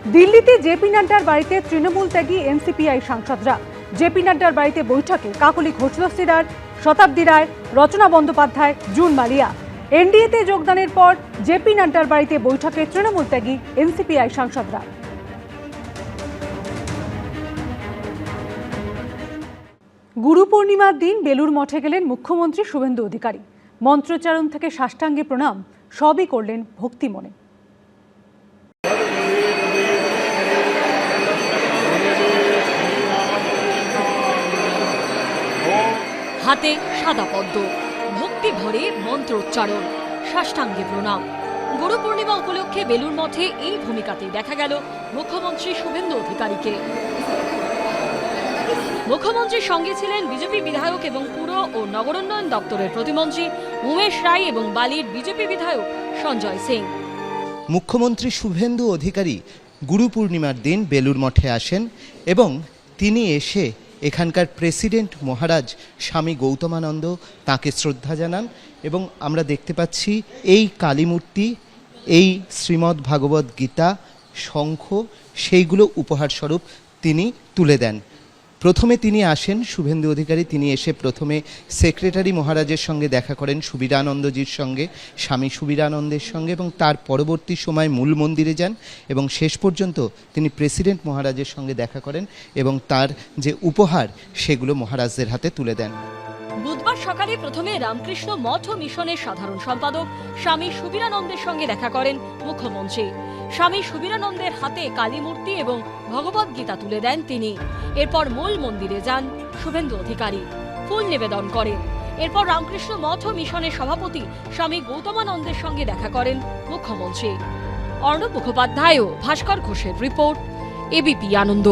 দিল্লিতে জেপি নাড্ডার বাড়িতে তৃণমূল ত্যাগী এনসিপিআই সাংসদরা। জেপি নাড্ডার বাড়িতে বৈঠকে কাকলি ঘোষদস্তি রায়, শতাব্দী রায়, রচনা বন্দ্যোপাধ্যায়, জুন মালিয়া। এনডিএতে যোগদানের পর জেপি নাড্ডার বাড়িতে বৈঠকে তৃণমূল ত্যাগী এনসিপিআই সাংসদরা। গুরু পূর্ণিমার দিন বেলুর মঠে গেলেন মুখ্যমন্ত্রী শুভেন্দু অধিকারী। মন্ত্রোচ্চারণ থেকে সাষ্টাঙ্গে প্রণাম সবই করলেন ভক্তি মনে। হাতে সাদা পদ্ম, ভক্তি ভরে মন্ত্রোচ্চারণ, সাষ্টাঙ্গে প্রণাম। গুরু পূর্ণিমা উপলক্ষে বেলুর মঠে এই ভূমিকাতে দেখা গেল মুখ্যমন্ত্রী শুভেন্দু অধিকারীকে। মুখ্যমন্ত্রীর সঙ্গে ছিলেন বিজেপি বিধায়ক এবং পুর ও নগরোন্নয়ন দপ্তরের প্রতিমন্ত্রী উমেশ রায় এবং বালির বিজেপি বিধায়ক সঞ্জয় সিং। মুখ্যমন্ত্রী শুভেন্দু অধিকারী গুরু পূর্ণিমার দিন বেলুর মঠে আসেন এবং তিনি এসে এখানকার প্রেসিডেন্ট মহারাজ স্বামী গৌতমানন্দ তাকে শ্রদ্ধা জানান এবং আমরা দেখতে পাচ্ছি এই কালীমূর্তি, এই শ্রীমদ্ ভাগবত গীতা, শঙ্খ, সেইগুলো উপহারস্বরূপ তিনি তুলে দেন। প্রথমে তিনি আসেন শুভেন্দু অধিকারী, তিনি এসে প্রথমে সেক্রেটারি মহারাজের সঙ্গে দেখা করেন, সুবীরানন্দজির সঙ্গে, স্বামী সুবীরানন্দের সঙ্গে, এবং তার পরবর্তী সময় মূল মন্দিরে যান এবং শেষ পর্যন্ত তিনি প্রেসিডেন্ট মহারাজের সঙ্গে দেখা করেন এবং তার যে উপহার সেগুলো মহারাজদের হাতে তুলে দেন। বুধবার সকালে প্রথমে রামকৃষ্ণ মঠ ও মিশনের সাধারণ সম্পাদক স্বামী সুবীরানন্দের সঙ্গে দেখা করেন মুখ্যমন্ত্রী। স্বামী সুবীরানন্দের হাতে কালীমূর্তি এবং ভগবত গীতা তুলে দেন তিনি। এরপর মূল মন্দিরে যান শুভেন্দু অধিকারী, ফুল নিবেদন করেন। এরপর রামকৃষ্ণ মঠ ও মিশনের সভাপতি স্বামী গৌতমানন্দের সঙ্গে দেখা করেন মুখ্যমন্ত্রী। অর্ণব মুখোপাধ্যায় ও ভাস্কর ঘোষের রিপোর্ট, এবিপি আনন্দ।